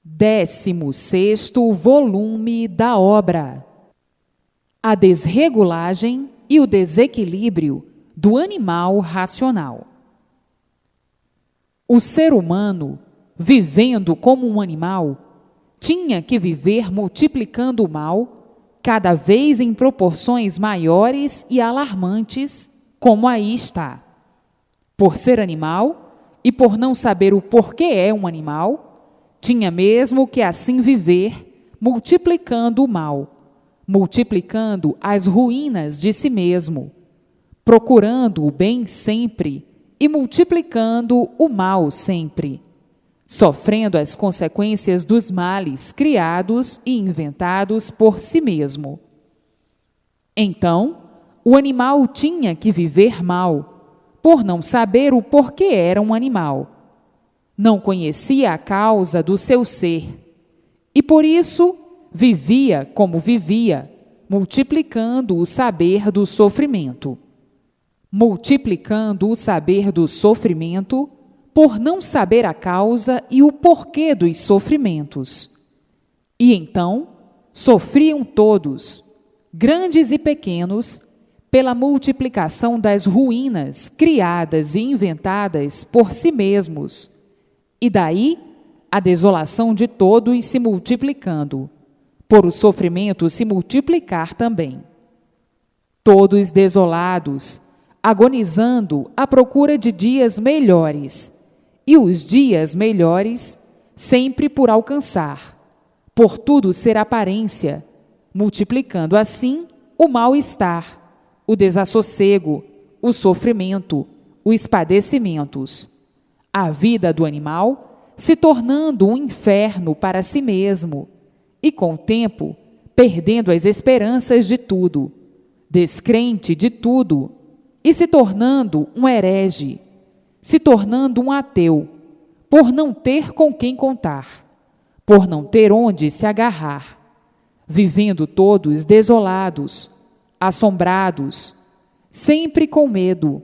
16º volume da obra. A desregulagem e o desequilíbrio do animal racional. O ser humano, vivendo como um animal, tinha que viver multiplicando o mal, cada vez em proporções maiores e alarmantes, como aí está. Por ser animal e por não saber o porquê é um animal, tinha mesmo que assim viver, multiplicando o mal, multiplicando as ruínas de si mesmo, procurando o bem sempre e multiplicando o mal sempre, sofrendo as consequências dos males criados e inventados por si mesmo. Então, o animal tinha que viver mal, por não saber o porquê era um animal. Não conhecia a causa do seu ser, e por isso vivia como vivia, multiplicando o saber do sofrimento. Multiplicando o saber do sofrimento, por não saber a causa e o porquê dos sofrimentos. E então sofriam todos, grandes e pequenos, pela multiplicação das ruínas criadas e inventadas por si mesmos, e daí a desolação de todos se multiplicando, por o sofrimento se multiplicar também. Todos desolados, agonizando à procura de dias melhores, e os dias melhores sempre por alcançar, por tudo ser aparência, multiplicando assim o mal-estar, o desassossego, o sofrimento, os padecimentos. A vida do animal se tornando um inferno para si mesmo e, com o tempo, perdendo as esperanças de tudo, descrente de tudo e se tornando um herege, se tornando um ateu, por não ter com quem contar, por não ter onde se agarrar, vivendo todos desolados, assombrados, sempre com medo,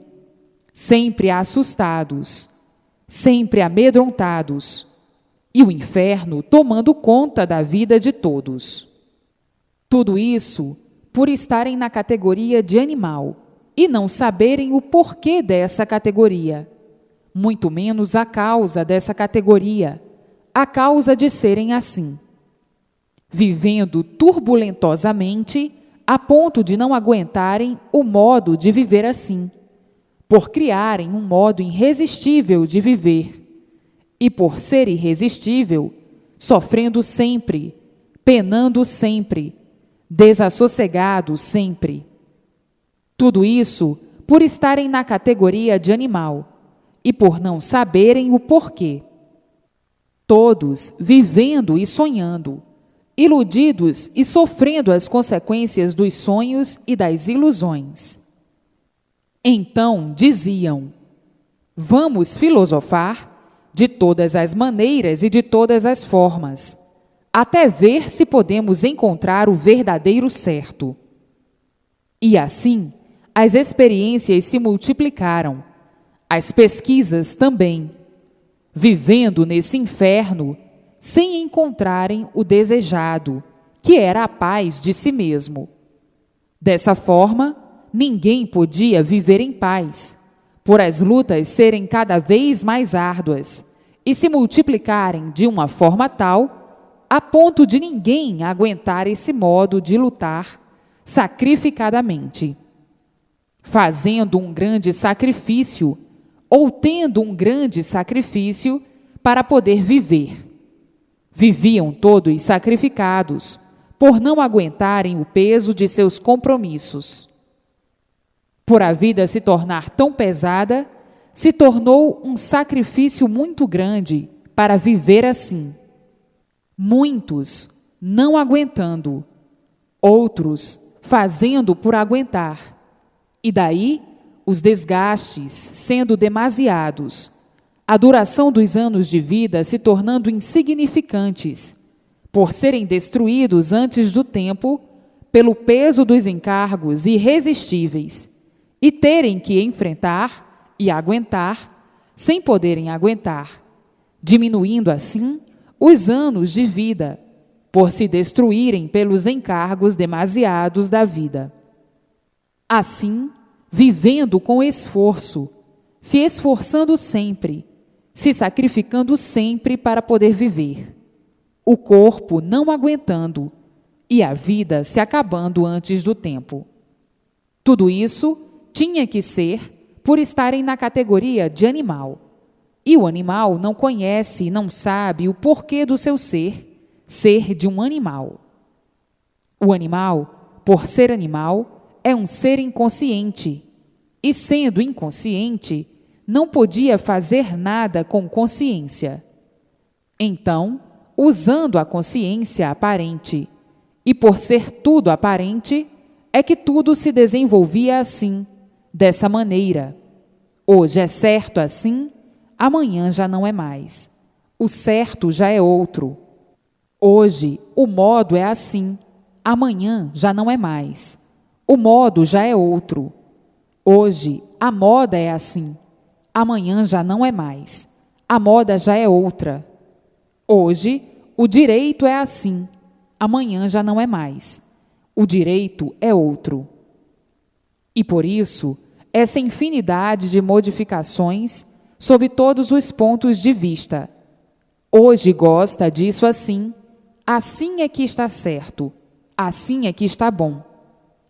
sempre assustados, sempre amedrontados, e o inferno tomando conta da vida de todos. Tudo isso por estarem na categoria de animal e não saberem o porquê dessa categoria, muito menos a causa dessa categoria, a causa de serem assim. Vivendo turbulentosamente a ponto de não aguentarem o modo de viver assim, por criarem um modo irresistível de viver, e por ser irresistível, sofrendo sempre, penando sempre, desassossegado sempre. Tudo isso por estarem na categoria de animal e por não saberem o porquê. Todos vivendo e sonhando, iludidos e sofrendo as consequências dos sonhos e das ilusões. Então diziam: vamos filosofar de todas as maneiras e de todas as formas, até ver se podemos encontrar o verdadeiro certo. E assim, as experiências se multiplicaram, as pesquisas também, vivendo nesse inferno, sem encontrarem o desejado, que era a paz de si mesmo. Dessa forma, ninguém podia viver em paz, por as lutas serem cada vez mais árduas e se multiplicarem de uma forma tal, a ponto de ninguém aguentar esse modo de lutar sacrificadamente, fazendo um grande sacrifício ou tendo um grande sacrifício para poder viver. Viviam todos sacrificados, por não aguentarem o peso de seus compromissos. Por a vida se tornar tão pesada, se tornou um sacrifício muito grande para viver assim. Muitos não aguentando, outros fazendo por aguentar, e daí os desgastes sendo demasiados, a duração dos anos de vida se tornando insignificantes, por serem destruídos antes do tempo pelo peso dos encargos irresistíveis, e terem que enfrentar e aguentar, sem poderem aguentar, diminuindo assim os anos de vida, por se destruírem pelos encargos demasiados da vida. Assim, vivendo com esforço, se esforçando sempre, se sacrificando sempre para poder viver, o corpo não aguentando e a vida se acabando antes do tempo. Tudo isso tinha que ser por estarem na categoria de animal. E o animal não conhece e não sabe o porquê do seu ser de um animal. O animal, por ser animal, é um ser inconsciente, e sendo inconsciente, não podia fazer nada com consciência. Então, usando a consciência aparente, e por ser tudo aparente, é que tudo se desenvolvia assim, dessa maneira. Hoje é certo assim, amanhã já não é mais. O certo já é outro. Hoje o modo é assim, amanhã já não é mais. O modo já é outro. Hoje a moda é assim, amanhã já não é mais. A moda já é outra. Hoje o direito é assim, amanhã já não é mais. O direito é outro. E por isso, essa infinidade de modificações sob todos os pontos de vista. Hoje gosta disso assim, assim é que está certo, assim é que está bom.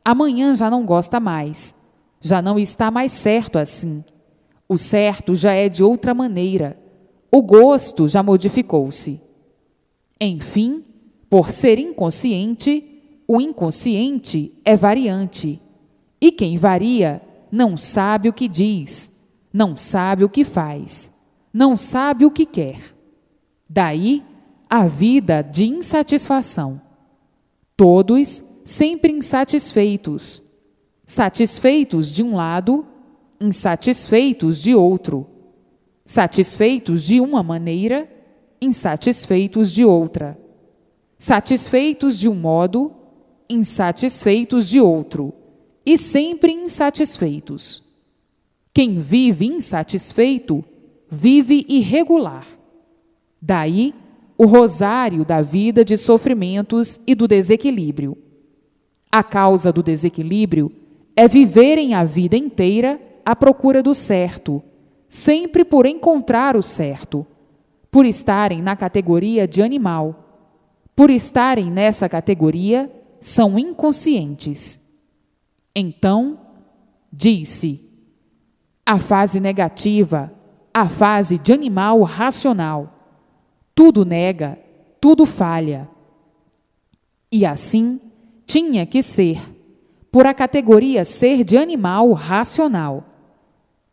Amanhã já não gosta mais, já não está mais certo assim. O certo já é de outra maneira, o gosto já modificou-se. Enfim, por ser inconsciente, o inconsciente é variante, e quem varia não sabe o que diz, não sabe o que faz, não sabe o que quer. Daí a vida de insatisfação. Todos sempre insatisfeitos, satisfeitos de um lado, insatisfeitos de outro, satisfeitos de uma maneira, insatisfeitos de outra, satisfeitos de um modo, insatisfeitos de outro, e sempre insatisfeitos. Quem vive insatisfeito, vive irregular. Daí o rosário da vida de sofrimentos e do desequilíbrio. A causa do desequilíbrio é viverem a vida inteira à procura do certo, sempre por encontrar o certo, por estarem na categoria de animal. Por estarem nessa categoria, são inconscientes. Então, diz-se, a fase negativa, a fase de animal racional. Tudo nega, tudo falha. E assim tinha que ser, por a categoria ser de animal racional.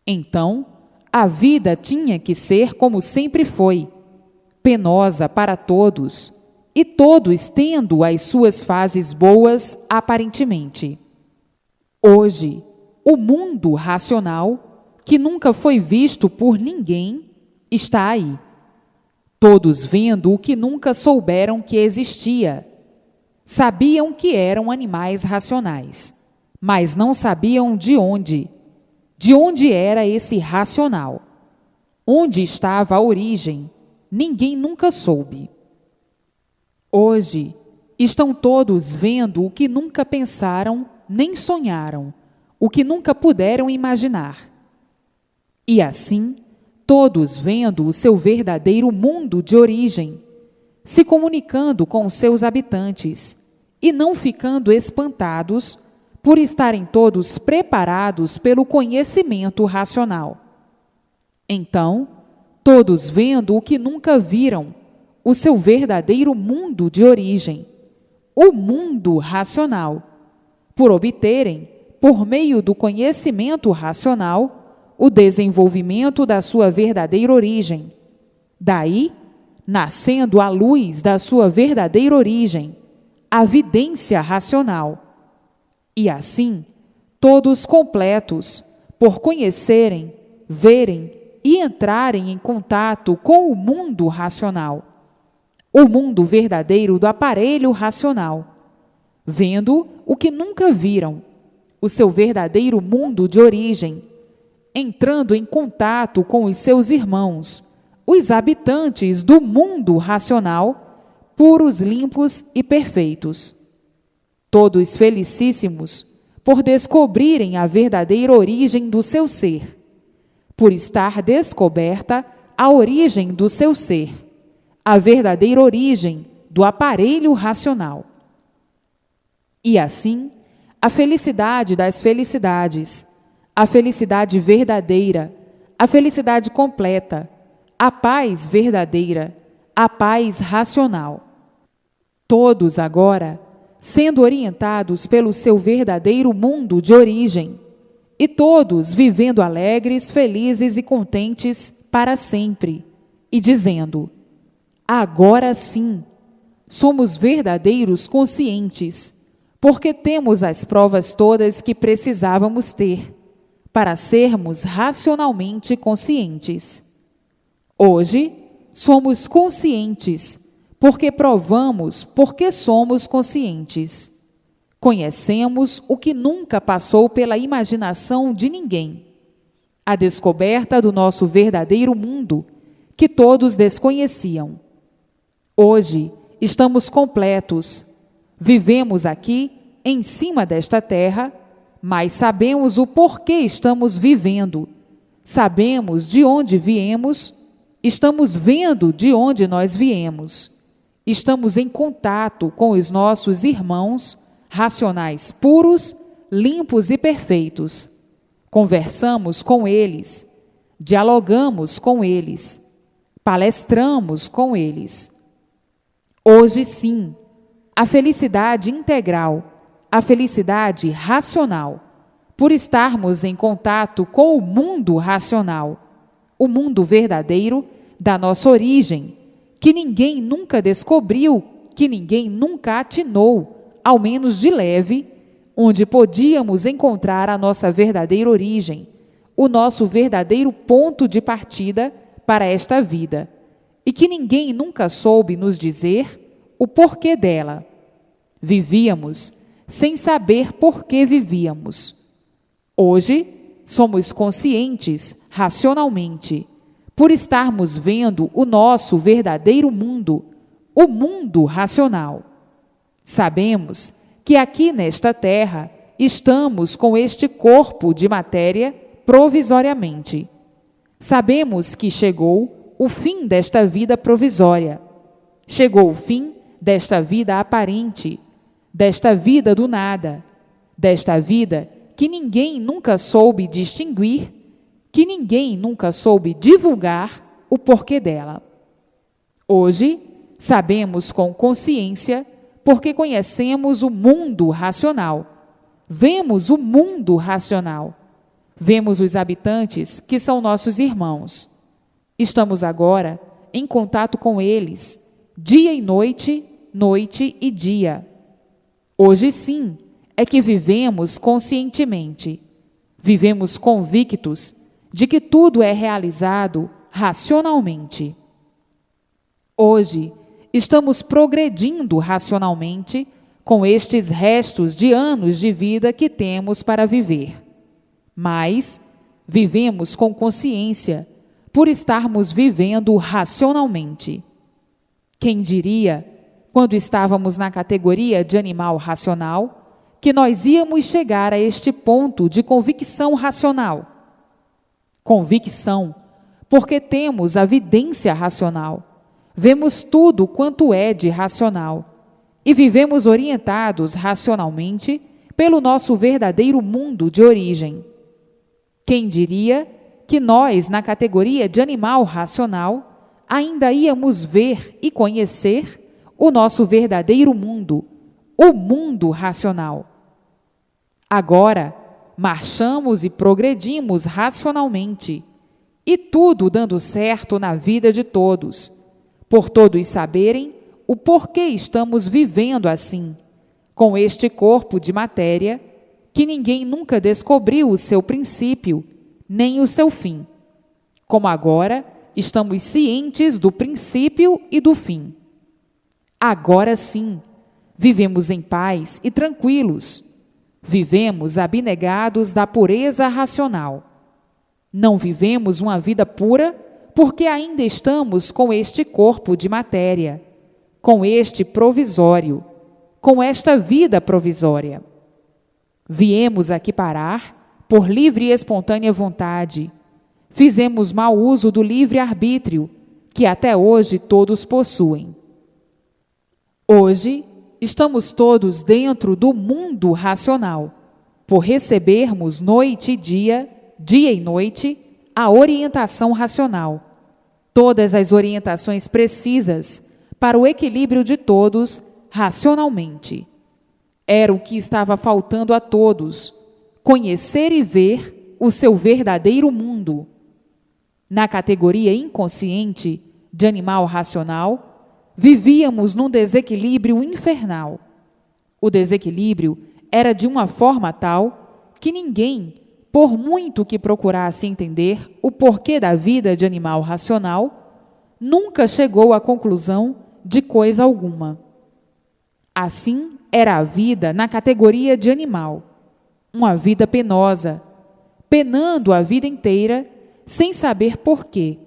Então, a vida tinha que ser como sempre foi, penosa para todos, e todos tendo as suas fases boas aparentemente. Hoje, o mundo racional, que nunca foi visto por ninguém, está aí. Todos vendo o que nunca souberam que existia. Sabiam que eram animais racionais, mas não sabiam de onde. De onde era esse racional? Onde estava a origem? Ninguém nunca soube. Hoje, estão todos vendo o que nunca pensaram nem sonharam, o que nunca puderam imaginar. E assim, todos vendo o seu verdadeiro mundo de origem, se comunicando com os seus habitantes e não ficando espantados por estarem todos preparados pelo conhecimento racional. Então, todos vendo o que nunca viram, o seu verdadeiro mundo de origem, o mundo racional, por obterem, por meio do conhecimento racional, o desenvolvimento da sua verdadeira origem. Daí, nascendo a luz da sua verdadeira origem, a vidência racional. E assim, todos completos, por conhecerem, verem e entrarem em contato com o mundo racional, o mundo verdadeiro do aparelho racional, vendo o que nunca viram, o seu verdadeiro mundo de origem, entrando em contato com os seus irmãos, os habitantes do mundo racional, puros, limpos e perfeitos. Todos felicíssimos por descobrirem a verdadeira origem do seu ser, por estar descoberta a origem do seu ser, a verdadeira origem do aparelho racional. E assim, a felicidade das felicidades, a felicidade verdadeira, a felicidade completa, a paz verdadeira, a paz racional. Todos agora sendo orientados pelo seu verdadeiro mundo de origem, e todos vivendo alegres, felizes e contentes para sempre, e dizendo: agora sim, somos verdadeiros conscientes, porque temos as provas todas que precisávamos ter, para sermos racionalmente conscientes. Hoje, somos conscientes, porque provamos porque somos conscientes. Conhecemos o que nunca passou pela imaginação de ninguém. A descoberta do nosso verdadeiro mundo, que todos desconheciam. Hoje, estamos completos. Vivemos aqui, em cima desta terra, mas sabemos o porquê estamos vivendo. Sabemos de onde viemos, estamos vendo de onde nós viemos. Estamos em contato com os nossos irmãos racionais puros, limpos e perfeitos. Conversamos com eles, dialogamos com eles, palestramos com eles. Hoje sim, a felicidade integral, a felicidade racional, por estarmos em contato com o mundo racional, o mundo verdadeiro da nossa origem, que ninguém nunca descobriu, que ninguém nunca atinou, ao menos de leve, onde podíamos encontrar a nossa verdadeira origem, o nosso verdadeiro ponto de partida para esta vida, e que ninguém nunca soube nos dizer o porquê dela. Vivíamos sem saber por que vivíamos. Hoje, somos conscientes racionalmente, por estarmos vendo o nosso verdadeiro mundo, o mundo racional. Sabemos que aqui nesta terra estamos com este corpo de matéria provisoriamente. Sabemos que chegou o fim desta vida provisória. Chegou o fim desta vida aparente, desta vida do nada, desta vida que ninguém nunca soube distinguir, que ninguém nunca soube divulgar o porquê dela. Hoje, sabemos com consciência, porque conhecemos o mundo racional. Vemos o mundo racional. Vemos os habitantes que são nossos irmãos. Estamos agora em contato com eles, dia e noite, noite e dia. Hoje sim é que vivemos conscientemente. Vivemos convictos de que tudo é realizado racionalmente. Hoje, estamos progredindo racionalmente com estes restos de anos de vida que temos para viver. Mas vivemos com consciência por estarmos vivendo racionalmente. Quem diria, quando estávamos na categoria de animal racional, que nós íamos chegar a este ponto de convicção racional? Convicção, porque temos a vidência racional, vemos tudo quanto é de racional e vivemos orientados racionalmente pelo nosso verdadeiro mundo de origem. Quem diria que nós, na categoria de animal racional, ainda íamos ver e conhecer o nosso verdadeiro mundo, o mundo racional? Agora, marchamos e progredimos racionalmente, e tudo dando certo na vida de todos, por todos saberem o porquê estamos vivendo assim, com este corpo de matéria, que ninguém nunca descobriu o seu princípio, nem o seu fim. Como agora estamos cientes do princípio e do fim. Agora sim, vivemos em paz e tranquilos. Vivemos abnegados da pureza racional. Não vivemos uma vida pura porque ainda estamos com este corpo de matéria, com este provisório, com esta vida provisória. Viemos aqui parar por livre e espontânea vontade. Fizemos mau uso do livre-arbítrio, que até hoje todos possuem. Hoje, estamos todos dentro do mundo racional, por recebermos noite e dia, dia e noite, a orientação racional, todas as orientações precisas para o equilíbrio de todos racionalmente. Era o que estava faltando a todos, conhecer e ver o seu verdadeiro mundo. Na categoria inconsciente de animal racional, vivíamos num desequilíbrio infernal. O desequilíbrio era de uma forma tal que ninguém, por muito que procurasse entender o porquê da vida de animal racional, nunca chegou à conclusão de coisa alguma. Assim era a vida na categoria de animal, uma vida penosa, penando a vida inteira sem saber porquê,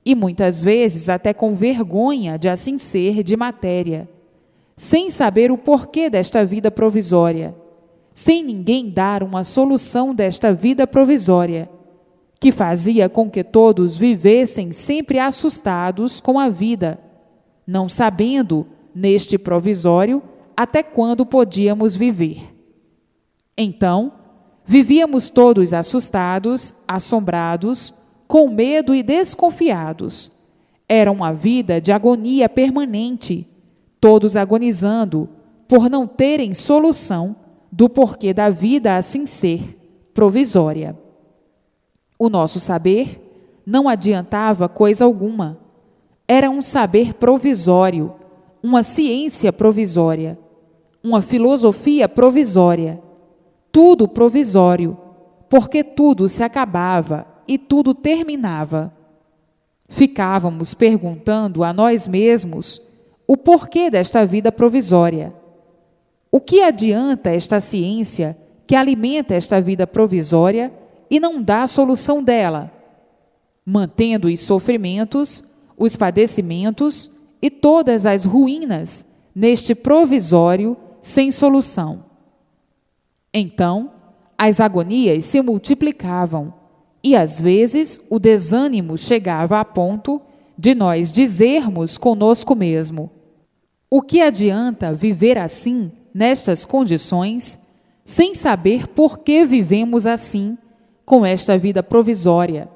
e muitas vezes até com vergonha de assim ser de matéria, sem saber o porquê desta vida provisória, sem ninguém dar uma solução desta vida provisória, que fazia com que todos vivessem sempre assustados com a vida, não sabendo, neste provisório, até quando podíamos viver. Então, vivíamos todos assustados, assombrados, com medo e desconfiados. Era uma vida de agonia permanente, todos agonizando, por não terem solução do porquê da vida assim ser, provisória. O nosso saber não adiantava coisa alguma. Era um saber provisório, uma ciência provisória, uma filosofia provisória, tudo provisório, porque tudo se acabava e tudo terminava. Ficávamos perguntando a nós mesmos o porquê desta vida provisória. O que adianta esta ciência que alimenta esta vida provisória e não dá a solução dela, mantendo os sofrimentos, os padecimentos e todas as ruínas neste provisório sem solução? Então, as agonias se multiplicavam e, às vezes, o desânimo chegava a ponto de nós dizermos conosco mesmo: o que adianta viver assim, nestas condições, sem saber por que vivemos assim, com esta vida provisória,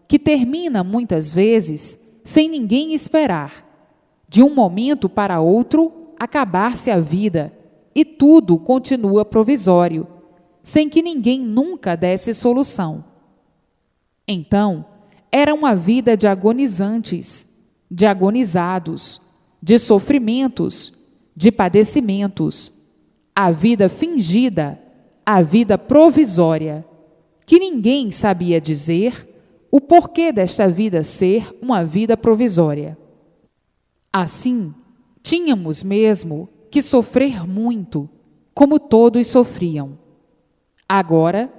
que termina muitas vezes sem ninguém esperar, de um momento para outro acabar-se a vida e tudo continua provisório, sem que ninguém nunca desse solução. Então, era uma vida de agonizantes, de agonizados, de sofrimentos, de padecimentos, a vida fingida, a vida provisória, que ninguém sabia dizer o porquê desta vida ser uma vida provisória. Assim, tínhamos mesmo que sofrer muito, como todos sofriam. Agora,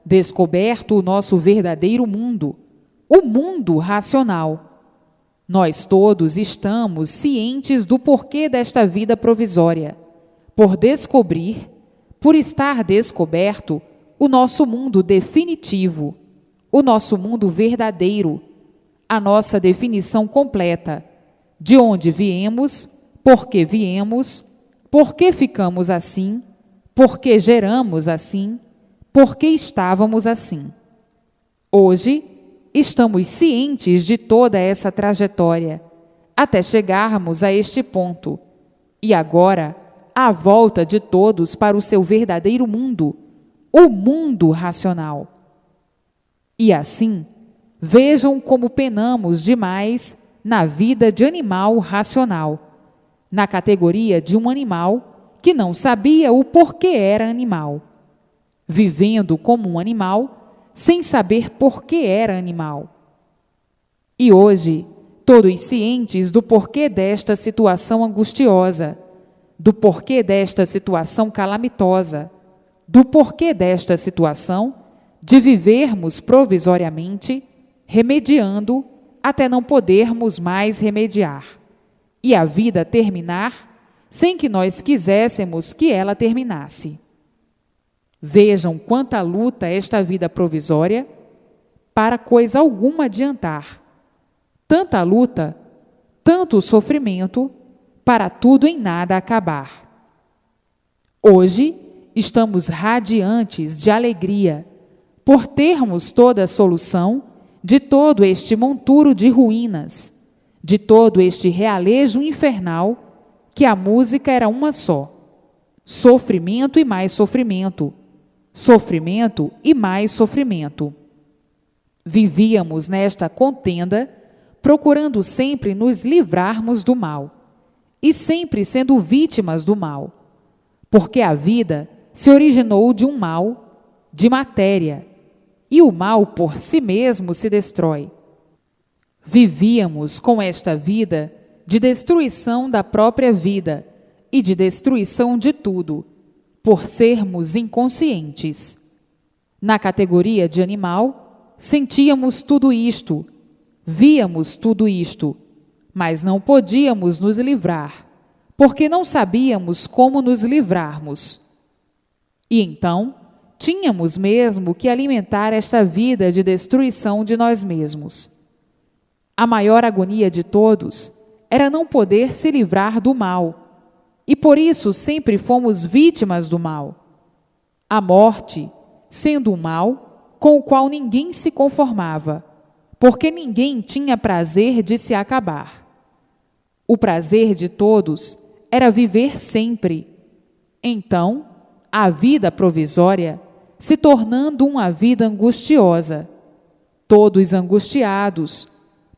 descoberto o nosso verdadeiro mundo, o mundo racional, nós todos estamos cientes do porquê desta vida provisória, por descobrir, por estar descoberto, o nosso mundo definitivo, o nosso mundo verdadeiro, a nossa definição completa, de onde viemos, por que ficamos assim, por que geramos assim, por que estávamos assim. Hoje, estamos cientes de toda essa trajetória, até chegarmos a este ponto, e agora, a volta de todos para o seu verdadeiro mundo, o mundo racional. E assim, vejam como penamos demais na vida de animal racional, na categoria de um animal que não sabia o porquê era animal, vivendo como um animal, sem saber por que era animal. E hoje, todos cientes do porquê desta situação angustiosa, do porquê desta situação calamitosa, do porquê desta situação de vivermos provisoriamente, remediando, até não podermos mais remediar, e a vida terminar sem que nós quiséssemos que ela terminasse. Vejam quanta luta esta vida provisória para coisa alguma adiantar. Tanta luta, tanto sofrimento, para tudo em nada acabar. Hoje estamos radiantes de alegria por termos toda a solução de todo este monturo de ruínas, de todo este realejo infernal, que a música era uma só: sofrimento e mais sofrimento, sofrimento e mais sofrimento. Vivíamos nesta contenda, procurando sempre nos livrarmos do mal, e sempre sendo vítimas do mal, porque a vida se originou de um mal, de matéria, e o mal por si mesmo se destrói. Vivíamos com esta vida de destruição da própria vida e de destruição de tudo, por sermos inconscientes. Na categoria de animal, sentíamos tudo isto, víamos tudo isto, mas não podíamos nos livrar, porque não sabíamos como nos livrarmos. E então, tínhamos mesmo que alimentar esta vida de destruição de nós mesmos. A maior agonia de todos era não poder se livrar do mal, e por isso sempre fomos vítimas do mal. A morte, sendo um mal com o qual ninguém se conformava, porque ninguém tinha prazer de se acabar. O prazer de todos era viver sempre. Então, a vida provisória se tornando uma vida angustiosa, todos angustiados,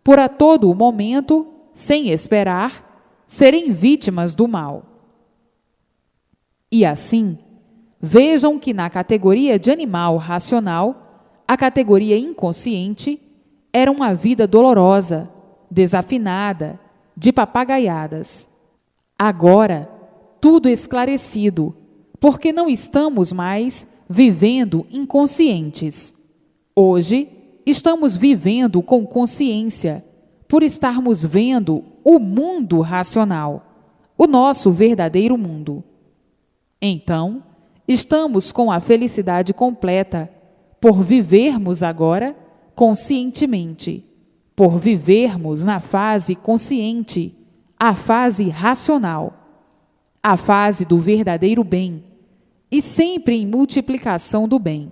por a todo o momento, sem esperar, serem vítimas do mal. E assim, vejam que na categoria de animal racional, a categoria inconsciente era uma vida dolorosa, desafinada, de papagaiadas. Agora, tudo esclarecido, porque não estamos mais vivendo inconscientes. Hoje, estamos vivendo com consciência, por estarmos vendo o mundo racional, o nosso verdadeiro mundo. Então, estamos com a felicidade completa, por vivermos agora conscientemente, por vivermos na fase consciente, a fase racional, a fase do verdadeiro bem, e sempre em multiplicação do bem.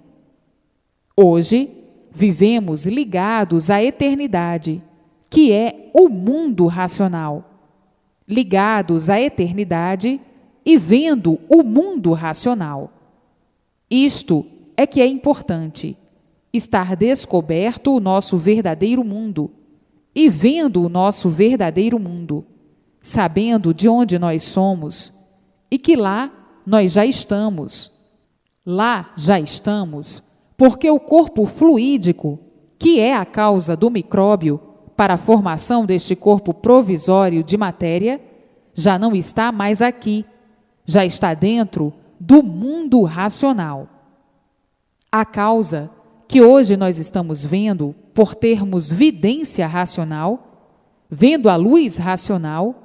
Hoje, vivemos ligados à eternidade, que é o mundo racional, ligados à eternidade e vendo o mundo racional. Isto é que é importante, estar descoberto o nosso verdadeiro mundo e vendo o nosso verdadeiro mundo, sabendo de onde nós somos e que lá nós já estamos. Lá já estamos porque o corpo fluídico, que é a causa do micróbio para a formação deste corpo provisório de matéria, já não está mais aqui, já está dentro do mundo racional. A causa que hoje nós estamos vendo por termos vidência racional, vendo a luz racional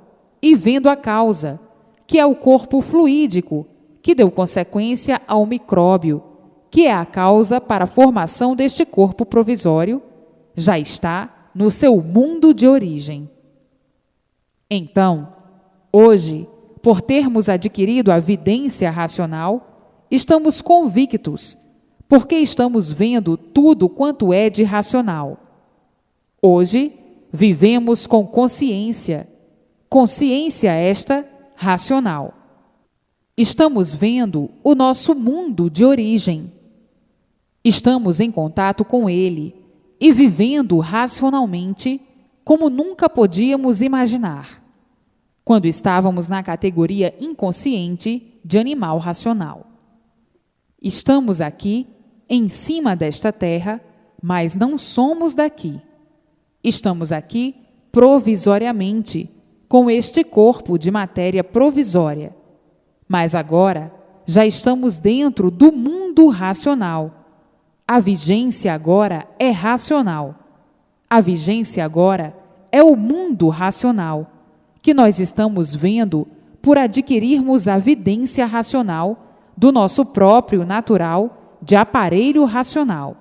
e vendo a causa, que é o corpo fluídico, que deu consequência ao micróbio, que é a causa para a formação deste corpo provisório, já está no seu mundo de origem. Então, hoje, por termos adquirido a vidência racional, estamos convictos, porque estamos vendo tudo quanto é de racional. Hoje, vivemos com consciência, consciência esta racional. Estamos vendo o nosso mundo de origem. Estamos em contato com ele e vivendo racionalmente como nunca podíamos imaginar, quando estávamos na categoria inconsciente de animal racional. Estamos aqui, em cima desta terra, mas não somos daqui. Estamos aqui provisoriamente, com este corpo de matéria provisória. Mas agora já estamos dentro do mundo racional. A vigência agora é racional. A vigência agora é o mundo racional, que nós estamos vendo por adquirirmos a vidência racional do nosso próprio natural de aparelho racional.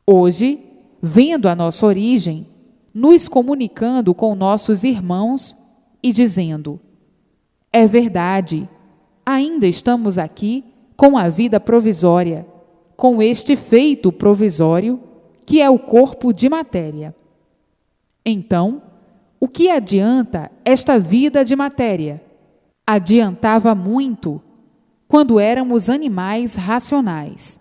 Hoje, vendo a nossa origem, nos comunicando com nossos irmãos e dizendo: é verdade, ainda estamos aqui com a vida provisória, com este feito provisório, que é o corpo de matéria. Então, o que adianta esta vida de matéria? Adiantava muito quando éramos animais racionais,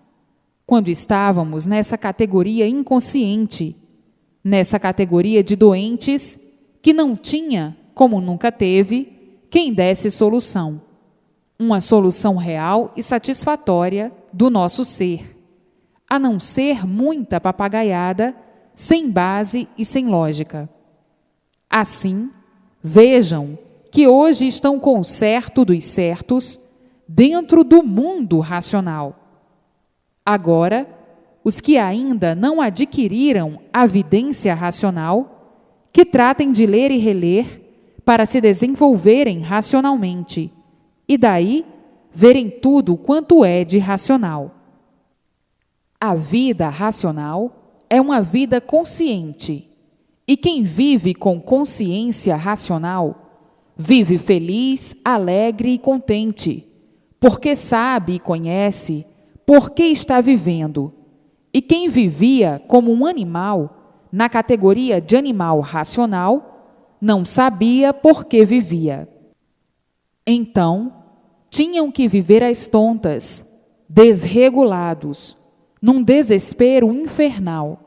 quando estávamos nessa categoria inconsciente, nessa categoria de doentes que não tinha, como nunca teve, quem desse solução, uma solução real e satisfatória do nosso ser, a não ser muita papagaiada, sem base e sem lógica. Assim, vejam que hoje estão com o certo dos certos dentro do mundo racional. Agora, os que ainda não adquiriram a vidência racional, que tratem de ler e reler para se desenvolverem racionalmente, e daí verem tudo quanto é de racional. A vida racional é uma vida consciente, e quem vive com consciência racional, vive feliz, alegre e contente, porque sabe e conhece por que está vivendo. E quem vivia como um animal, na categoria de animal racional, não sabia por que vivia. Então, tinham que viver às tontas, desregulados, num desespero infernal.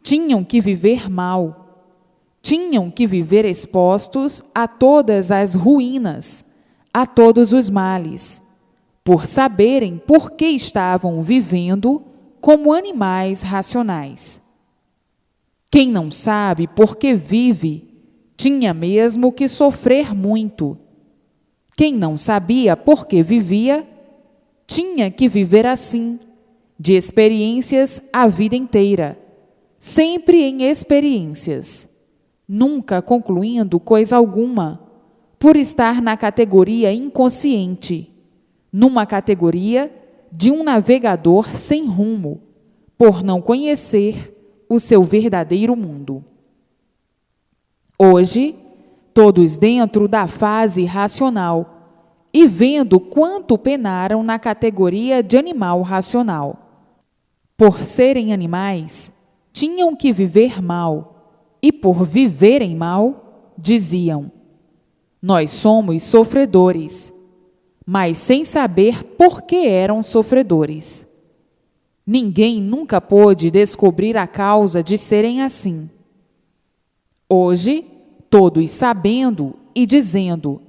Tinham que viver mal, tinham que viver expostos a todas as ruínas, a todos os males, por saberem por que estavam vivendo como animais racionais. Quem não sabe por que vive, tinha mesmo que sofrer muito. Quem não sabia por que vivia, tinha que viver assim, de experiências a vida inteira, sempre em experiências, nunca concluindo coisa alguma, por estar na categoria inconsciente, numa categoria de um navegador sem rumo, por não conhecer o seu verdadeiro mundo. Hoje, todos dentro da fase racional e vendo quanto penaram na categoria de animal racional. Por serem animais, tinham que viver mal, e por viverem mal, diziam: nós somos sofredores, mas sem saber por que eram sofredores. Ninguém nunca pôde descobrir a causa de serem assim. Hoje, todos sabendo e dizendo: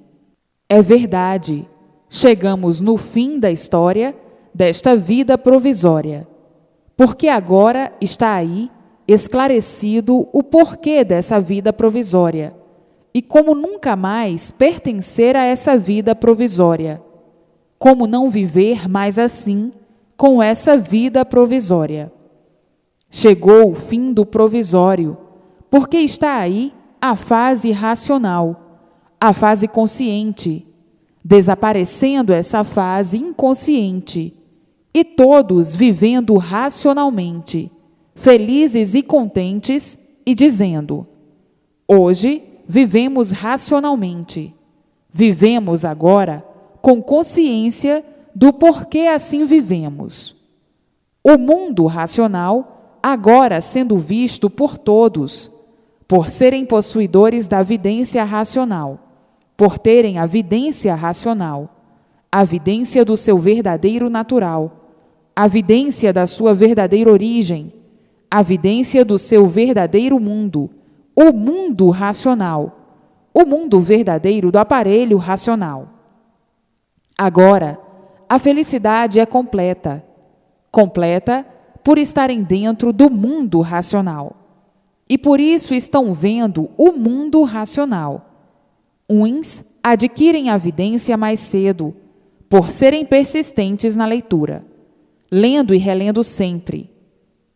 é verdade, chegamos no fim da história desta vida provisória, porque agora está aí esclarecido o porquê dessa vida provisória e como nunca mais pertencer a essa vida provisória, como não viver mais assim com essa vida provisória. Chegou o fim do provisório, porque está aí a fase racional, a fase consciente, desaparecendo essa fase inconsciente, e todos vivendo racionalmente, felizes e contentes, e dizendo: hoje vivemos racionalmente, vivemos agora com consciência do porquê assim vivemos. O mundo racional, agora sendo visto por todos, por serem possuidores da vidência racional, por terem a vidência racional, a vidência do seu verdadeiro natural, a vidência da sua verdadeira origem, a vidência do seu verdadeiro mundo, o mundo racional, o mundo verdadeiro do aparelho racional. Agora, a felicidade é completa, completa por estarem dentro do mundo racional. E por isso estão vendo o mundo racional. Uns adquirem a vidência mais cedo, por serem persistentes na leitura, lendo e relendo sempre.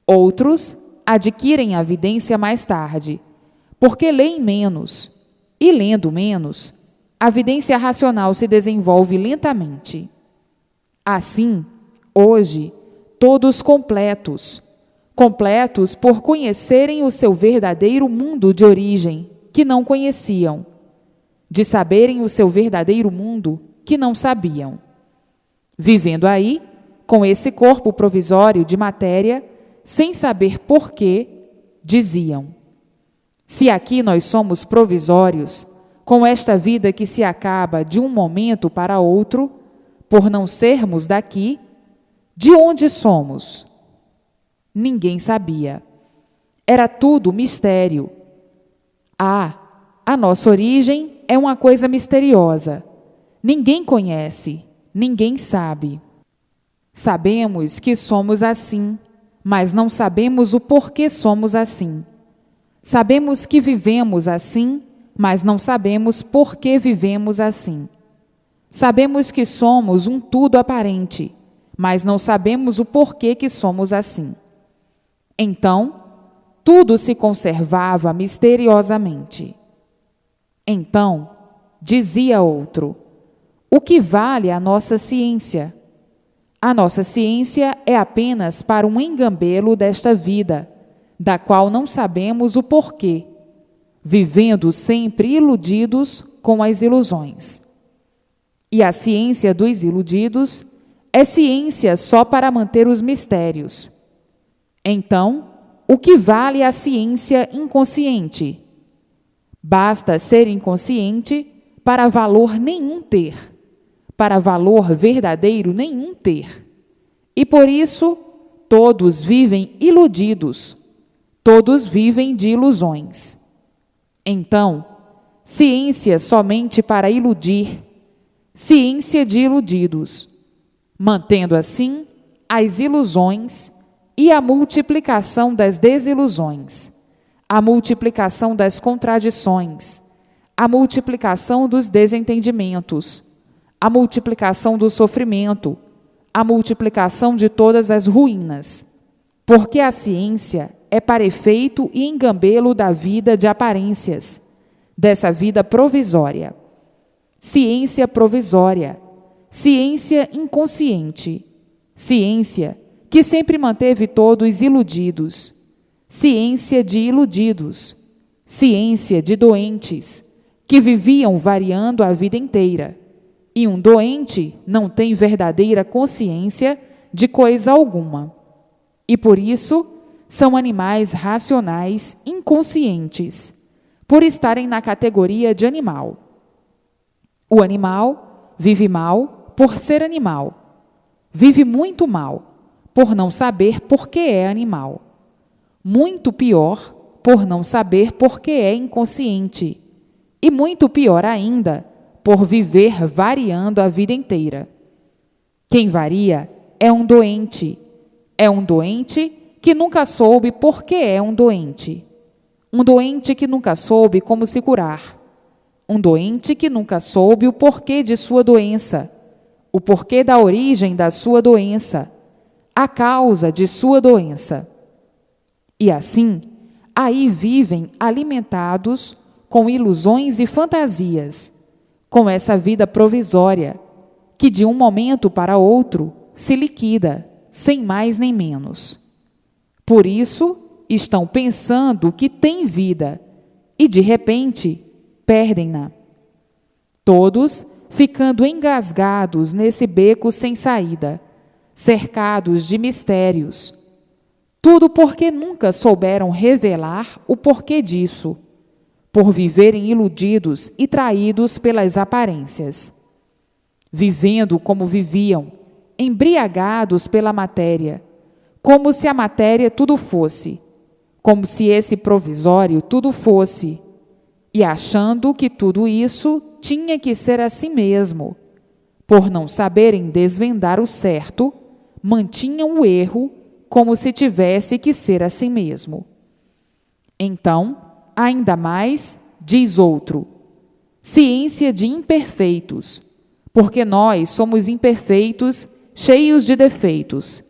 Outros adquirem a vidência mais tarde, porque leem menos, e lendo menos, a vidência racional se desenvolve lentamente. Assim, hoje, todos completos por conhecerem o seu verdadeiro mundo de origem, que não conheciam, de saberem o seu verdadeiro mundo, que não sabiam. Vivendo aí, com esse corpo provisório de matéria, sem saber porquê, diziam: se aqui nós somos provisórios, com esta vida que se acaba de um momento para outro, por não sermos daqui, de onde somos? Ninguém sabia. Era tudo mistério. A nossa origem é uma coisa misteriosa. Ninguém conhece, ninguém sabe. Sabemos que somos assim, mas não sabemos o porquê somos assim. Sabemos que vivemos assim, mas não sabemos por que vivemos assim. Sabemos que somos um tudo aparente, mas não sabemos o porquê que somos assim. Então, tudo se conservava misteriosamente. Então, dizia outro: o que vale a nossa ciência? A nossa ciência é apenas para um engambelo desta vida, da qual não sabemos o porquê, vivendo sempre iludidos com as ilusões. E a ciência dos iludidos é ciência só para manter os mistérios. Então, o que vale a ciência inconsciente? Basta ser inconsciente para valor nenhum ter, para valor verdadeiro nenhum ter. E por isso, todos vivem iludidos, todos vivem de ilusões. Então, ciência somente para iludir, ciência de iludidos, mantendo assim as ilusões e a multiplicação das desilusões, a multiplicação das contradições, a multiplicação dos desentendimentos, a multiplicação do sofrimento, a multiplicação de todas as ruínas, porque a ciência é para efeito e engambelo da vida de aparências, dessa vida provisória. Ciência provisória, ciência inconsciente, ciência que sempre manteve todos iludidos, ciência de iludidos, ciência de doentes, que viviam variando a vida inteira, e um doente não tem verdadeira consciência de coisa alguma, e por isso são animais racionais inconscientes, por estarem na categoria de animal. O animal vive mal por ser animal, vive muito mal, por não saber por que é animal. Muito pior, por não saber por que é inconsciente. E muito pior ainda, por viver variando a vida inteira. Quem varia é um doente. É um doente que nunca soube por que é um doente. Um doente que nunca soube como se curar. Um doente que nunca soube o porquê de sua doença, o porquê da origem da sua doença, a causa de sua doença. E assim, aí vivem alimentados com ilusões e fantasias, com essa vida provisória, que de um momento para outro se liquida, sem mais nem menos. Por isso, estão pensando que têm vida e, de repente, perdem-na. Todos ficando engasgados nesse beco sem saída, cercados de mistérios. Tudo porque nunca souberam revelar o porquê disso, por viverem iludidos e traídos pelas aparências. Vivendo como viviam, embriagados pela matéria, como se a matéria tudo fosse, como se esse provisório tudo fosse, e achando que tudo isso tinha que ser assim mesmo, por não saberem desvendar o certo, mantinham o erro como se tivesse que ser assim mesmo. Então, ainda mais, diz outro, ciência de imperfeitos, porque nós somos imperfeitos, cheios de defeitos.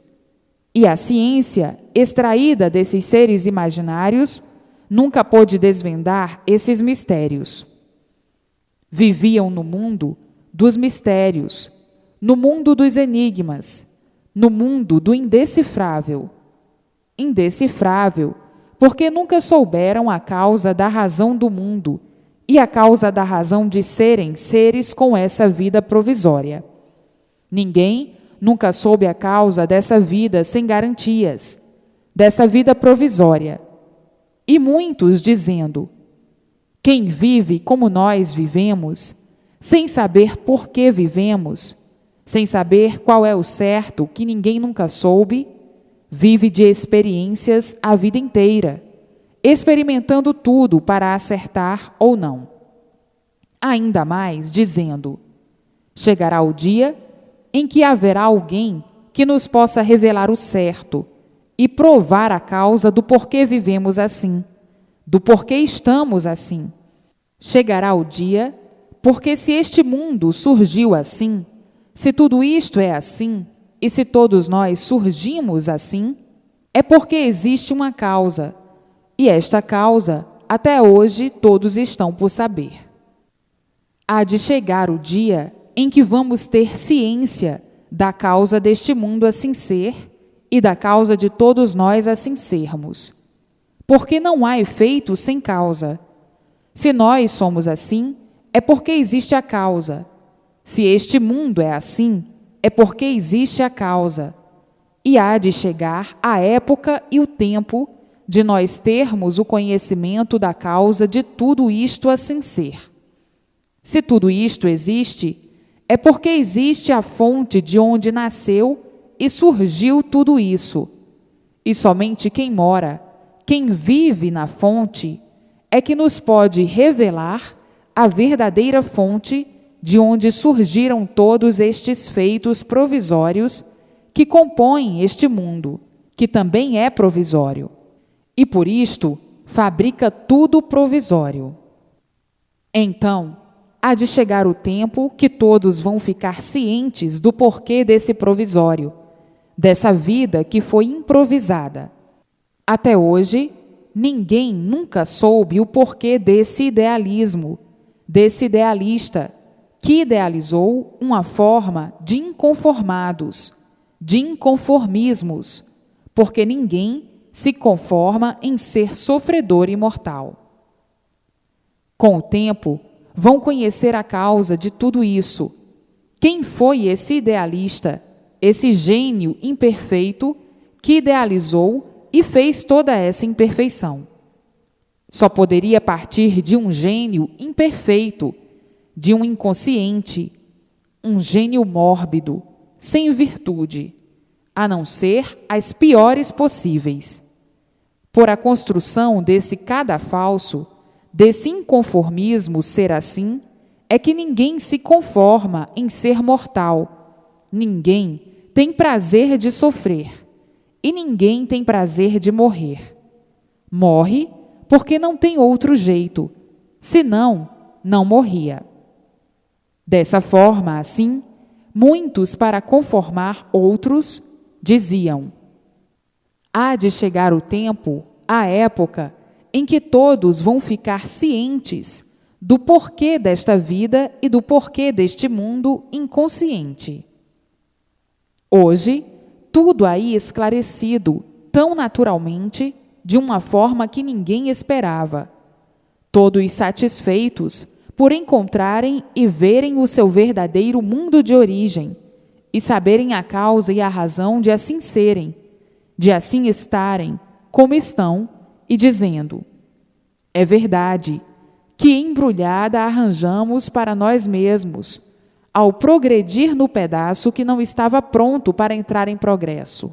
E a ciência, extraída desses seres imaginários, nunca pôde desvendar esses mistérios. Viviam no mundo dos mistérios, no mundo dos enigmas, no mundo do indecifrável. Indecifrável, porque nunca souberam a causa da razão do mundo e a causa da razão de serem seres com essa vida provisória. Ninguém nunca soube a causa dessa vida sem garantias, dessa vida provisória. E muitos dizendo: quem vive como nós vivemos, sem saber por que vivemos, sem saber qual é o certo que ninguém nunca soube, vive de experiências a vida inteira, experimentando tudo para acertar ou não. Ainda mais dizendo: chegará o dia em que haverá alguém que nos possa revelar o certo e provar a causa do porquê vivemos assim, do porquê estamos assim. Chegará o dia, porque se este mundo surgiu assim, se tudo isto é assim, e se todos nós surgimos assim, é porque existe uma causa, e esta causa, até hoje, todos estão por saber. Há de chegar o dia em que vamos ter ciência da causa deste mundo assim ser e da causa de todos nós assim sermos. Porque não há efeito sem causa. Se nós somos assim, é porque existe a causa. Se este mundo é assim, é porque existe a causa. E há de chegar a época e o tempo de nós termos o conhecimento da causa de tudo isto assim ser. Se tudo isto existe, é porque existe a fonte de onde nasceu e surgiu tudo isso. E somente quem mora, quem vive na fonte, é que nos pode revelar a verdadeira fonte de onde surgiram todos estes feitos provisórios que compõem este mundo, que também é provisório. E por isto fabrica tudo provisório. Então, há de chegar o tempo que todos vão ficar cientes do porquê desse provisório, dessa vida que foi improvisada. Até hoje, ninguém nunca soube o porquê desse idealismo, desse idealista, que idealizou uma forma de inconformados, de inconformismos, porque ninguém se conforma em ser sofredor e mortal. Com o tempo, vão conhecer a causa de tudo isso. Quem foi esse idealista, esse gênio imperfeito que idealizou e fez toda essa imperfeição? Só poderia partir de um gênio imperfeito, de um inconsciente, um gênio mórbido, sem virtude, a não ser as piores possíveis. Por a construção desse cadafalso, desse inconformismo ser assim, é que ninguém se conforma em ser mortal, ninguém tem prazer de sofrer, e ninguém tem prazer de morrer. Morre porque não tem outro jeito, senão não morria. Dessa forma, assim, muitos, para conformar outros, diziam: há de chegar o tempo, a época, em que todos vão ficar cientes do porquê desta vida e do porquê deste mundo inconsciente. Hoje, tudo aí esclarecido, tão naturalmente, de uma forma que ninguém esperava. Todos satisfeitos por encontrarem e verem o seu verdadeiro mundo de origem e saberem a causa e a razão de assim serem, de assim estarem como estão, e dizendo: é verdade, que embrulhada arranjamos para nós mesmos, ao progredir no pedaço que não estava pronto para entrar em progresso.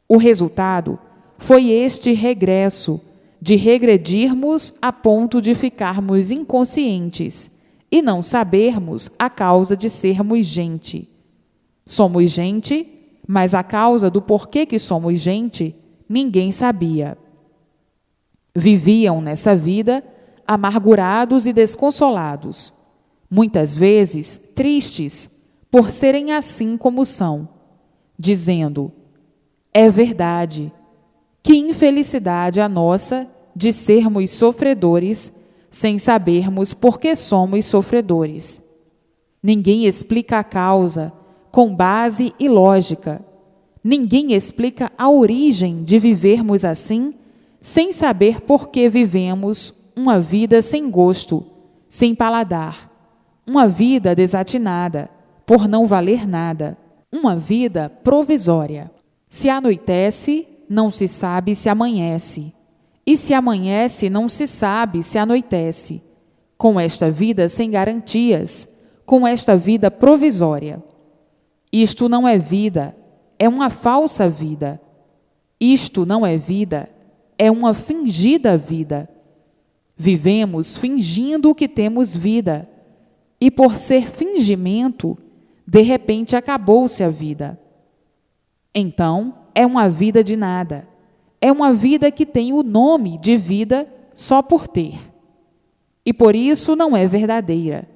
O resultado foi este regresso, de regredirmos a ponto de ficarmos inconscientes e não sabermos a causa de sermos gente. Somos gente, mas a causa do porquê que somos gente, ninguém sabia. Viviam nessa vida amargurados e desconsolados, muitas vezes tristes por serem assim como são, dizendo: É verdade. Que infelicidade a nossa de sermos sofredores, sem sabermos por que somos sofredores. Ninguém explica a causa com base e lógica. Ninguém explica a origem de vivermos assim, sem saber por que vivemos uma vida sem gosto, sem paladar, uma vida desatinada, por não valer nada, uma vida provisória. Se anoitece, não se sabe se amanhece, e se amanhece, não se sabe se anoitece. Com esta vida sem garantias, com esta vida provisória. Isto não é vida, é uma falsa vida. Isto não é vida, é uma fingida vida. Vivemos fingindo que temos vida, e por ser fingimento, de repente acabou-se a vida. Então, é uma vida de nada. É uma vida que tem o nome de vida só por ter. E por isso não é verdadeira.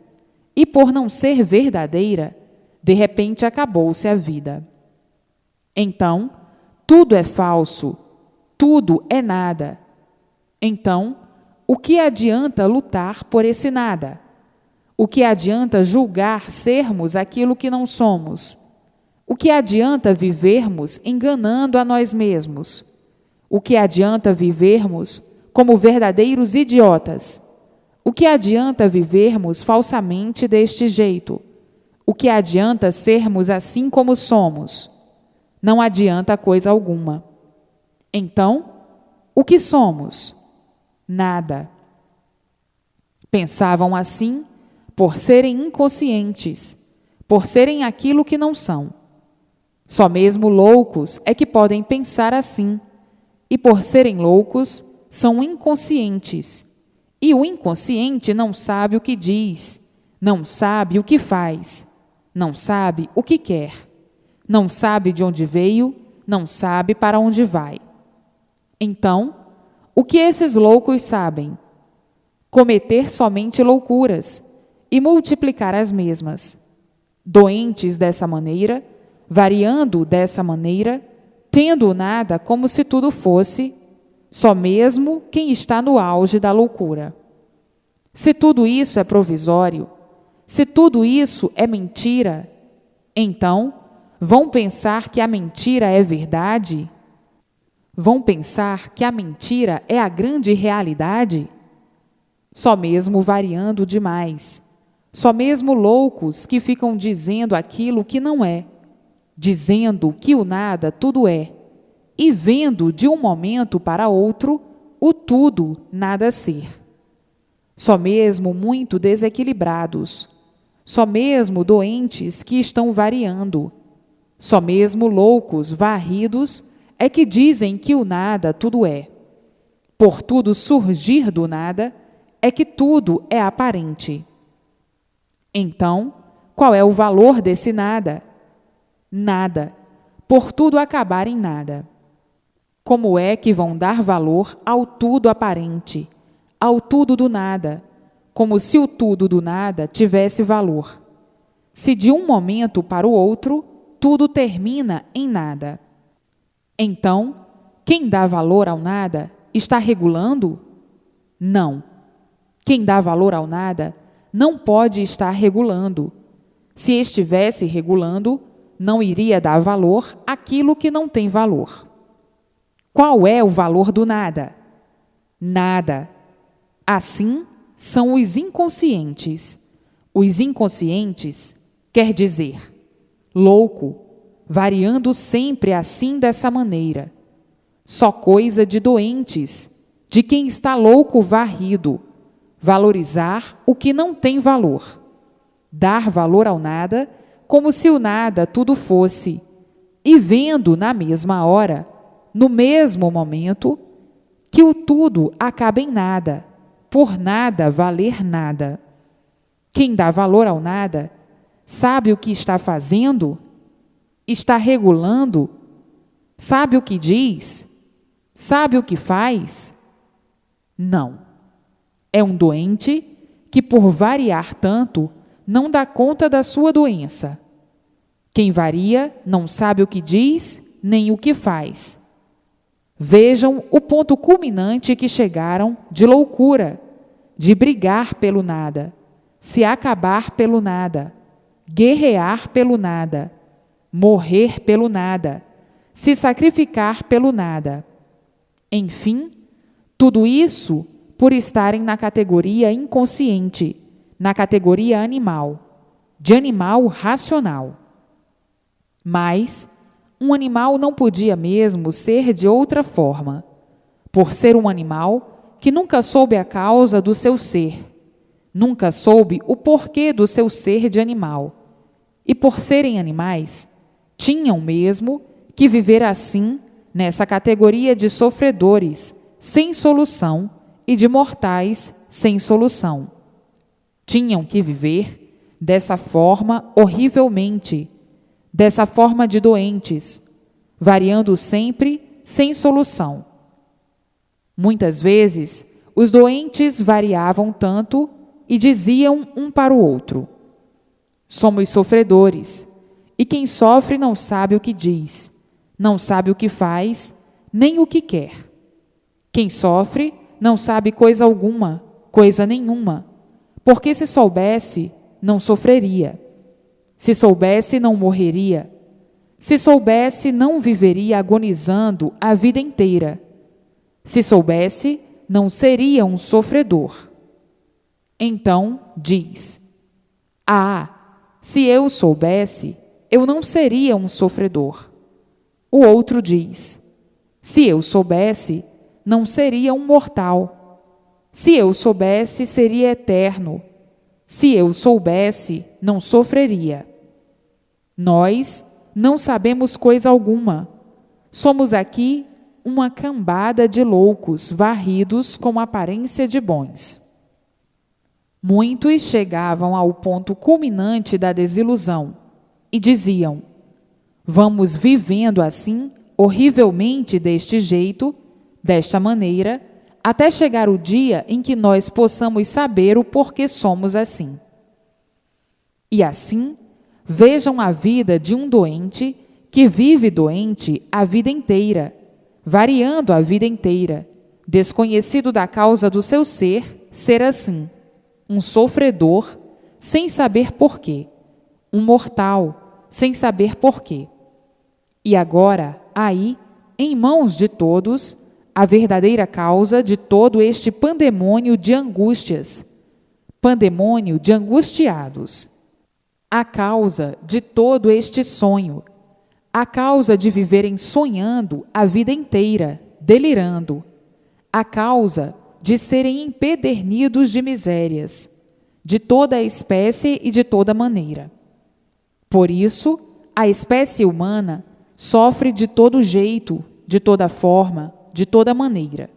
E por não ser verdadeira, de repente acabou-se a vida. Então, tudo é falso, tudo é nada. Então, o que adianta lutar por esse nada? O que adianta julgar sermos aquilo que não somos? O que adianta vivermos enganando a nós mesmos? O que adianta vivermos como verdadeiros idiotas? O que adianta vivermos falsamente deste jeito? O que adianta sermos assim como somos? Não adianta coisa alguma. Então, o que somos? Nada. Pensavam assim por serem inconscientes, por serem aquilo que não são. Só mesmo loucos é que podem pensar assim, e por serem loucos, são inconscientes. E o inconsciente não sabe o que diz, não sabe o que faz, não sabe o que quer, não sabe de onde veio, não sabe para onde vai. Então, o que esses loucos sabem? Cometer somente loucuras e multiplicar as mesmas. Doentes dessa maneira, variando dessa maneira, tendo nada como se tudo fosse, só mesmo quem está no auge da loucura. Se tudo isso é provisório, se tudo isso é mentira, então vão pensar que a mentira é verdade? Vão pensar que a mentira é a grande realidade? Só mesmo variando demais, só mesmo loucos que ficam dizendo aquilo que não é, dizendo que o nada tudo é, e vendo de um momento para outro o tudo nada ser. Só mesmo muito desequilibrados, só mesmo doentes que estão variando, só mesmo loucos varridos é que dizem que o nada tudo é. Por tudo surgir do nada, é que tudo é aparente. Então, qual é o valor desse nada? Nada, por tudo acabar em nada. Como é que vão dar valor ao tudo aparente, ao tudo do nada, como se o tudo do nada tivesse valor? Se de um momento para o outro, tudo termina em nada. Então, quem dá valor ao nada está regulando? Não. Quem dá valor ao nada não pode estar regulando. Se estivesse regulando, não iria dar valor àquilo que não tem valor. Qual é o valor do nada? Nada. Assim são os inconscientes. Os inconscientes quer dizer louco, variando sempre assim dessa maneira. Só coisa de doentes, de quem está louco varrido, valorizar o que não tem valor, dar valor ao nada como se o nada tudo fosse, e vendo na mesma hora, no mesmo momento, que o tudo acaba em nada, por nada valer nada. Quem dá valor ao nada, sabe o que está fazendo? Está regulando? Sabe o que diz? Sabe o que faz? Não. É um doente que, por variar tanto, não dá conta da sua doença. Quem varia não sabe o que diz nem o que faz. Vejam o ponto culminante que chegaram de loucura, de brigar pelo nada, se acabar pelo nada, guerrear pelo nada, morrer pelo nada, se sacrificar pelo nada. Enfim, tudo isso por estarem na categoria inconsciente, na categoria animal, de animal racional. Mas um animal não podia mesmo ser de outra forma, por ser um animal que nunca soube a causa do seu ser, nunca soube o porquê do seu ser de animal, e por serem animais, tinham mesmo que viver assim, nessa categoria de sofredores, sem solução, e de mortais, sem solução. Tinham que viver dessa forma horrivelmente, dessa forma de doentes, variando sempre sem solução. Muitas vezes, os doentes variavam tanto e diziam um para o outro: somos sofredores, e quem sofre não sabe o que diz, não sabe o que faz, nem o que quer. Quem sofre não sabe coisa alguma, coisa nenhuma, porque se soubesse, não sofreria. Se soubesse, não morreria. Se soubesse, não viveria agonizando a vida inteira. Se soubesse, não seria um sofredor. Então, diz: se eu soubesse, eu não seria um sofredor. O outro diz: se eu soubesse, não seria um mortal. Se eu soubesse, seria eterno. Se eu soubesse, não sofreria. Nós não sabemos coisa alguma. Somos aqui uma cambada de loucos varridos com aparência de bons. Muitos chegavam ao ponto culminante da desilusão e diziam: vamos vivendo assim, horrivelmente deste jeito, desta maneira, até chegar o dia em que nós possamos saber o porquê somos assim. E assim, vejam a vida de um doente que vive doente a vida inteira, variando a vida inteira, desconhecido da causa do seu ser assim, um sofredor, sem saber porquê, um mortal, sem saber porquê. E agora, aí, em mãos de todos, a verdadeira causa de todo este pandemônio de angústias, pandemônio de angustiados, a causa de todo este sonho, a causa de viverem sonhando a vida inteira, delirando, a causa de serem empedernidos de misérias, de toda a espécie e de toda maneira. Por isso, a espécie humana sofre de todo jeito, de toda forma, de toda maneira.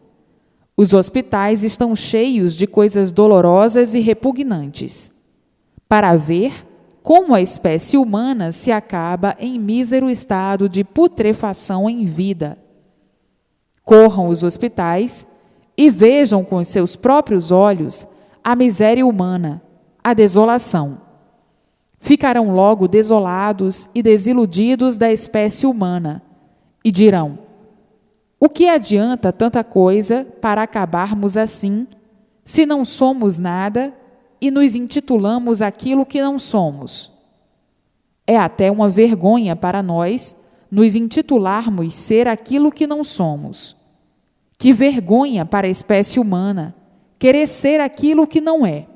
Os hospitais estão cheios de coisas dolorosas e repugnantes, para ver como a espécie humana se acaba em mísero estado de putrefação em vida. Corram os hospitais e vejam com os seus próprios olhos a miséria humana, a desolação. Ficarão logo desolados e desiludidos da espécie humana e dirão: o que adianta tanta coisa para acabarmos assim, se não somos nada e nos intitulamos aquilo que não somos? É até uma vergonha para nós nos intitularmos ser aquilo que não somos. Que vergonha para a espécie humana querer ser aquilo que não é,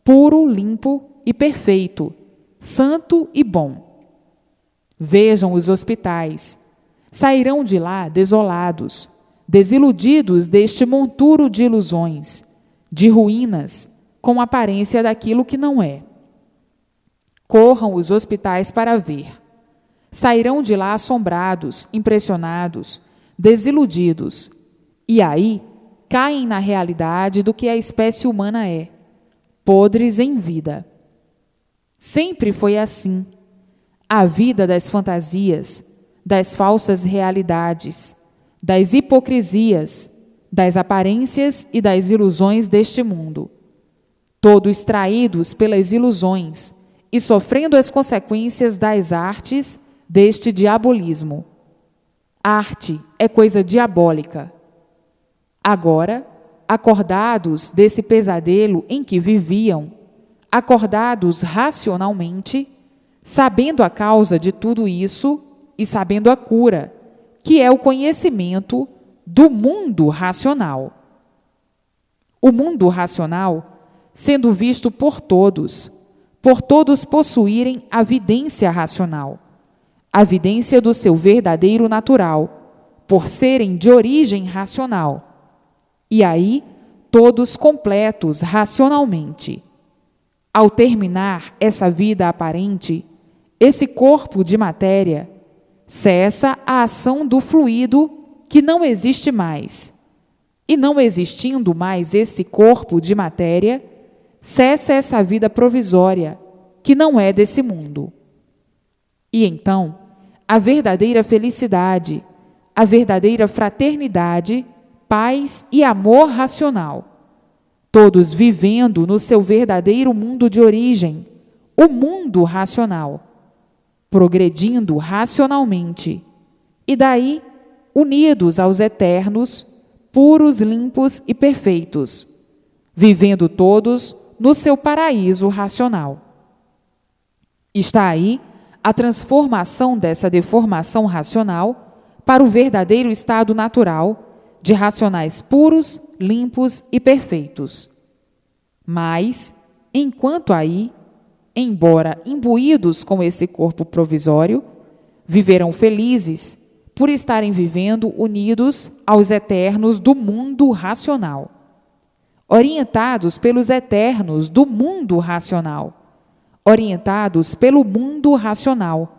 puro, limpo e perfeito, santo e bom. Vejam os hospitais. Sairão de lá desolados, desiludidos deste monturo de ilusões, de ruínas, com aparência daquilo que não é. Corram os hospitais para ver. Sairão de lá assombrados, impressionados, desiludidos, e aí caem na realidade do que a espécie humana é, podres em vida. Sempre foi assim. A vida das fantasias, das falsas realidades, das hipocrisias, das aparências e das ilusões deste mundo. Todos traídos pelas ilusões e sofrendo as consequências das artes deste diabolismo. arte é coisa diabólica. Agora, acordados desse pesadelo em que viviam, acordados racionalmente, sabendo a causa de tudo isso e sabendo a cura, que é o conhecimento do mundo racional. O mundo racional, sendo visto por todos possuírem a vidência racional, a vidência do seu verdadeiro natural, por serem de origem racional, e aí todos completos racionalmente. Ao terminar essa vida aparente, esse corpo de matéria, cessa a ação do fluido que não existe mais. E não existindo mais esse corpo de matéria, cessa essa vida provisória, que não é desse mundo. E então, a verdadeira felicidade, a verdadeira fraternidade, paz e amor racional, todos vivendo no seu verdadeiro mundo de origem, o mundo racional, progredindo racionalmente, e daí unidos aos eternos, puros, limpos e perfeitos, vivendo todos no seu paraíso racional. Está aí a transformação dessa deformação racional para o verdadeiro estado natural de racionais puros, limpos e perfeitos. Mas, enquanto aí, embora imbuídos com esse corpo provisório, viverão felizes por estarem vivendo unidos aos eternos do mundo racional, orientados pelos eternos do mundo racional, orientados pelo mundo racional,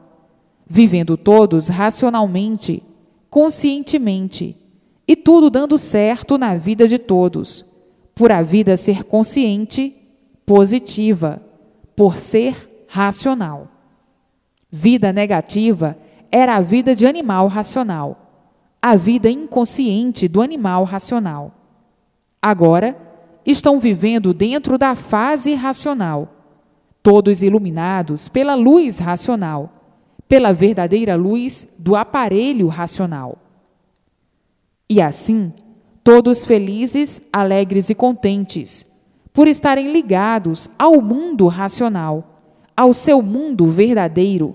vivendo todos racionalmente, conscientemente, e tudo dando certo na vida de todos, por a vida ser consciente, positiva, por ser racional. Vida negativa era a vida de animal racional, a vida inconsciente do animal racional. Agora, estão vivendo dentro da fase racional, todos iluminados pela luz racional, pela verdadeira luz do aparelho racional. E assim, todos felizes, alegres e contentes, por estarem ligados ao mundo racional, ao seu mundo verdadeiro,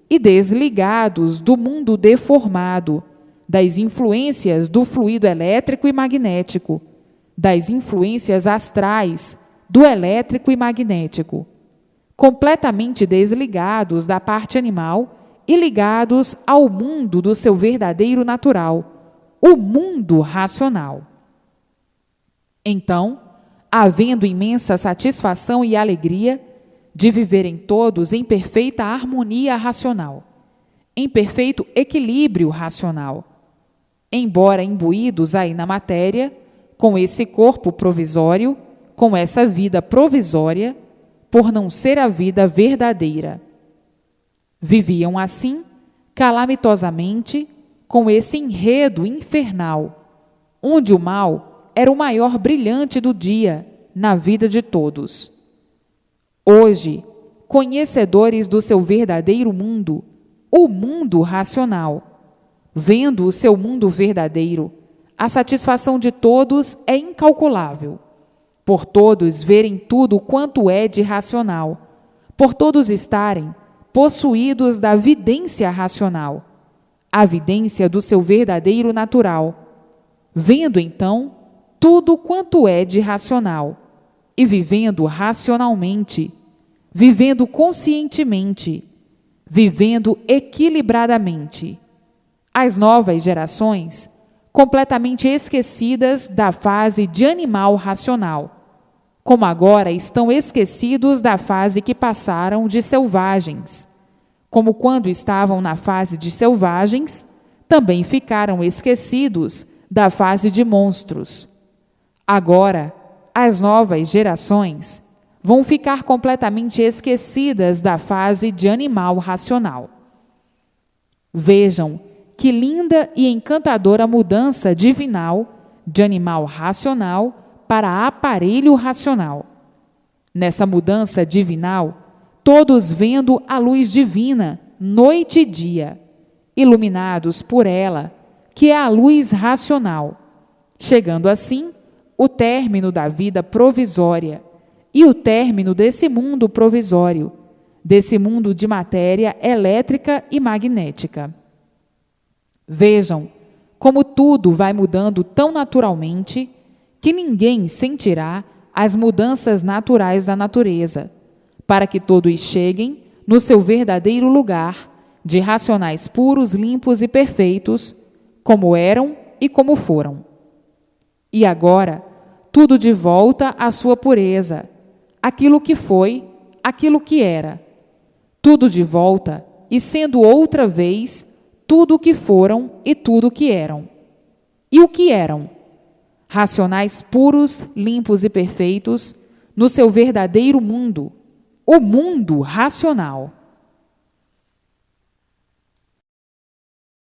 e desligados do mundo deformado, das influências do fluido elétrico e magnético, das influências astrais, do elétrico e magnético, completamente desligados da parte animal e ligados ao mundo do seu verdadeiro natural, o mundo racional. Então, havendo imensa satisfação e alegria de viverem todos em perfeita harmonia racional, em perfeito equilíbrio racional, embora imbuídos aí na matéria, com esse corpo provisório, com essa vida provisória, por não ser a vida verdadeira. Viviam assim, calamitosamente, com esse enredo infernal, onde o mal era o maior brilhante do dia na vida de todos. Hoje, conhecedores do seu verdadeiro mundo, o mundo racional, vendo o seu mundo verdadeiro, a satisfação de todos é incalculável, por todos verem tudo quanto é de racional, por todos estarem possuídos da vidência racional, a vidência do seu verdadeiro natural, vendo então tudo quanto é de racional, e vivendo racionalmente, vivendo conscientemente, vivendo equilibradamente. As novas gerações, completamente esquecidas da fase de animal racional, como agora estão esquecidos da fase que passaram de selvagens, como quando estavam na fase de selvagens, também ficaram esquecidos da fase de monstros. Agora, as novas gerações vão ficar completamente esquecidas da fase de animal racional. Vejam que linda e encantadora mudança divinal de animal racional para aparelho racional. Nessa mudança divinal, todos vendo a luz divina, noite e dia, iluminados por ela, que é a luz racional, chegando assim o término da vida provisória e o término desse mundo provisório, desse mundo de matéria elétrica e magnética. Vejam como tudo vai mudando tão naturalmente que ninguém sentirá as mudanças naturais da natureza, para que todos cheguem no seu verdadeiro lugar de racionais puros, limpos e perfeitos, como eram e como foram. E agora, tudo de volta à sua pureza, aquilo que foi, aquilo que era. Tudo de volta e sendo outra vez tudo o que foram e tudo o que eram. E o que eram? Racionais puros, limpos e perfeitos, no seu verdadeiro mundo, o mundo racional.